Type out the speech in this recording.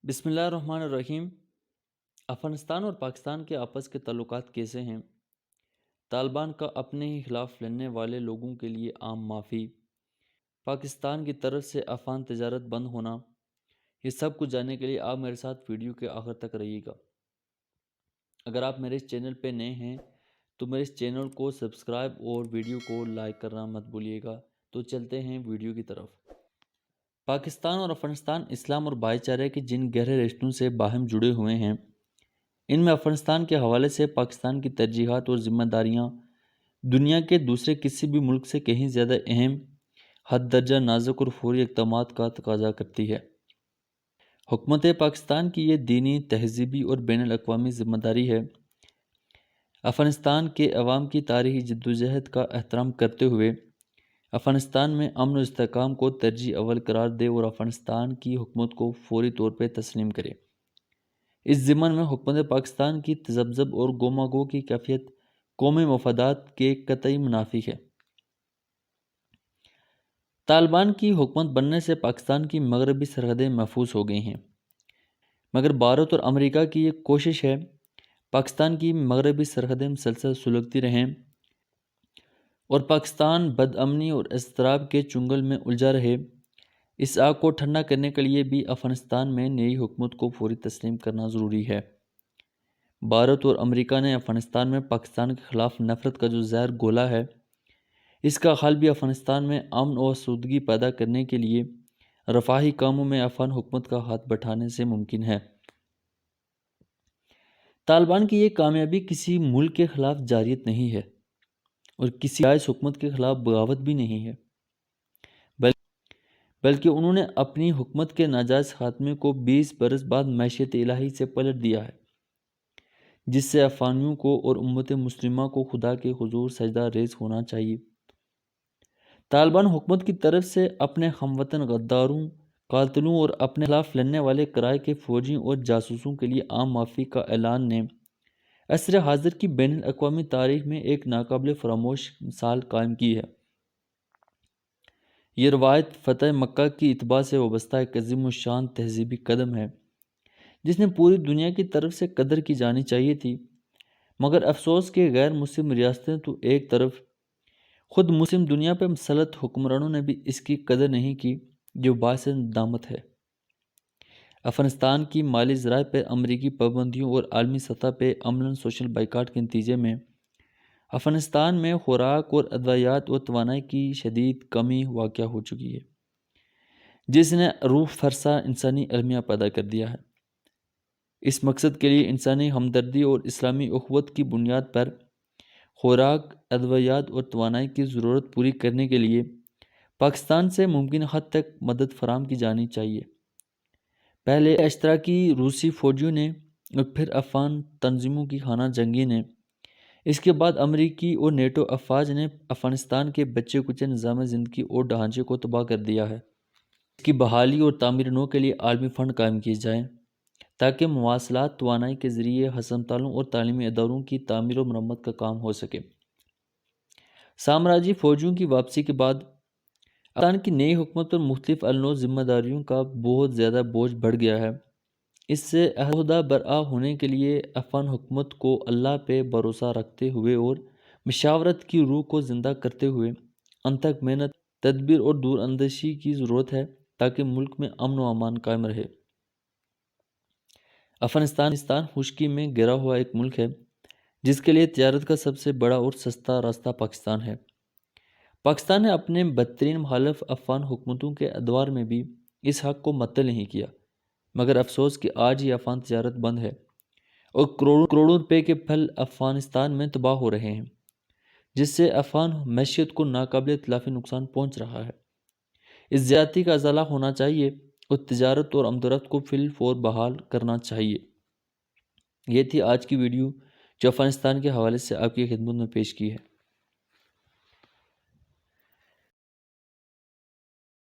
بسم اللہ الرحمن الرحیم۔ افغانستان اور پاکستان کے آپس کے تعلقات کیسے ہیں؟ طالبان کا اپنے ہی خلاف لڑنے والے لوگوں کے لیے عام معافی، پاکستان کی طرف سے افغان تجارت بند ہونا، یہ سب کچھ جاننے کے لیے آپ میرے ساتھ ویڈیو کے آخر تک رہیے گا۔ اگر آپ میرے اس چینل پہ نئے ہیں تو میرے اس چینل کو سبسکرائب اور ویڈیو کو لائک کرنا مت بھولیے گا۔ تو چلتے ہیں ویڈیو کی طرف۔ پاکستان اور افغانستان اسلام اور بھائی چارے کے جن گہرے رشتوں سے باہم جڑے ہوئے ہیں، ان میں افغانستان کے حوالے سے پاکستان کی ترجیحات اور ذمہ داریاں دنیا کے دوسرے کسی بھی ملک سے کہیں زیادہ اہم، حد درجہ نازک اور فوری اقدامات کا تقاضا کرتی ہے۔ حکومت پاکستان کی یہ دینی، تہذیبی اور بین الاقوامی ذمہ داری ہے افغانستان کے عوام کی تاریخی جدوجہد کا احترام کرتے ہوئے افغانستان میں امن و استحکام کو ترجیح اول قرار دے اور افغانستان کی حکومت کو فوری طور پر تسلیم کرے۔ اس ضمن میں حکومت پاکستان کی تذبذب اور گوماگو کی کیفیت قومی مفادات کے قطعی منافی ہے۔ طالبان کی حکومت بننے سے پاکستان کی مغربی سرحدیں محفوظ ہو گئی ہیں، مگر بھارت اور امریکہ کی یہ کوشش ہے پاکستان کی مغربی سرحدیں مسلسل سلگتی رہیں اور پاکستان بدامنی اور اضطراب کے چنگل میں الجھا رہے۔ اس آگ کو ٹھنڈا کرنے کے لیے بھی افغانستان میں نئی حکومت کو فوری تسلیم کرنا ضروری ہے۔ بھارت اور امریکہ نے افغانستان میں پاکستان کے خلاف نفرت کا جو زہر گھولا ہے، اس کا حل بھی افغانستان میں امن و آسودگی پیدا کرنے کے لیے رفاہی کاموں میں افغان حکومت کا ہاتھ بٹھانے سے ممکن ہے۔ طالبان کی یہ کامیابی کسی ملک کے خلاف جارحیت نہیں ہے اور کسی جائز حکومت کے خلاف بغاوت بھی نہیں ہے، بلکہ انہوں نے اپنی حکومت کے ناجائز خاتمے کو 20 برس بعد مشیت الہی سے پلٹ دیا ہے، جس سے افغانیوں کو اور امت مسلمہ کو خدا کے حضور سجدہ ریز ہونا چاہیے۔ طالبان حکومت کی طرف سے اپنے ہم وطن غداروں، قاتلوں اور اپنے خلاف لڑنے والے کرائے کے فوجیوں اور جاسوسوں کے لیے عام معافی کا اعلان نے عصر حاضر کی بین الاقوامی تاریخ میں ایک ناقابل فراموش مثال قائم کی ہے۔ یہ روایت فتح مکہ کی اتباع سے وابستہ ایک عظیم الشان تہذیبی قدم ہے جس نے پوری دنیا کی طرف سے قدر کی جانی چاہیے تھی، مگر افسوس کہ غیر مسلم ریاستیں تو ایک طرف، خود مسلم دنیا پر مسلط حکمرانوں نے بھی اس کی قدر نہیں کی، جو باعث ندامت ہے۔ افغانستان کی مالی ذرائع پر امریکی پابندیوں اور عالمی سطح پہ عملاً سوشل بائیکاٹ کے نتیجے میں افغانستان میں خوراک اور ادویات اور توانائی کی شدید کمی واقع ہو چکی ہے، جس نے روح فرسا انسانی المیہ پیدا کر دیا ہے۔ اس مقصد کے لیے انسانی ہمدردی اور اسلامی اخوت کی بنیاد پر خوراک، ادویات اور توانائی کی ضرورت پوری کرنے کے لیے پاکستان سے ممکن حد تک مدد فراہم کی جانی چاہیے۔ پہلے اشتراکی روسی فوجیوں نے اور پھر افغان تنظیموں کی خانہ جنگی نے، اس کے بعد امریکی اور نیٹو افواج نے افغانستان کے بچے کچے نظام زندگی اور ڈھانچے کو تباہ کر دیا ہے۔ اس کی بحالی اور تعمیر نو کے لیے عالمی فنڈ قائم کیے جائیں تاکہ مواصلات، توانائی کے ذریعے ہسپتالوں اور تعلیمی اداروں کی تعمیر و مرمت کا کام ہو سکے۔ سامراجی فوجیوں کی واپسی کے بعد افغانستان کی نئی حکومت پر مختلف النوع ذمہ داریوں کا بہت زیادہ بوجھ بڑھ گیا ہے۔ اس سے عہدہ برآ ہونے کے لیے افغان حکومت کو اللہ پہ بھروسہ رکھتے ہوئے اور مشاورت کی روح کو زندہ کرتے ہوئے انتھک محنت، تدبیر اور دور اندیشی کی ضرورت ہے تاکہ ملک میں امن و امان قائم رہے۔ افغانستان خشکی میں گھرا ہوا ایک ملک ہے جس کے لیے تجارت کا سب سے بڑا اور سستا راستہ پاکستان ہے۔ پاکستان نے اپنے بدترین مخالف افغان حکومتوں کے ادوار میں بھی اس حق کو معطل نہیں کیا، مگر افسوس کہ آج ہی افغان تجارت بند ہے اور کروڑوں روپے کے پھل افغانستان میں تباہ ہو رہے ہیں، جس سے افغان معیشت کو ناقابل تلافی نقصان پہنچ رہا ہے۔ اس زیادتی کا ازالہ ہونا چاہیے اور تجارت اور آمدورفت کو فی الفور بحال کرنا چاہیے۔ یہ تھی آج کی ویڈیو جو افغانستان کے حوالے سے آپ کی خدمت میں پیش کی ہے۔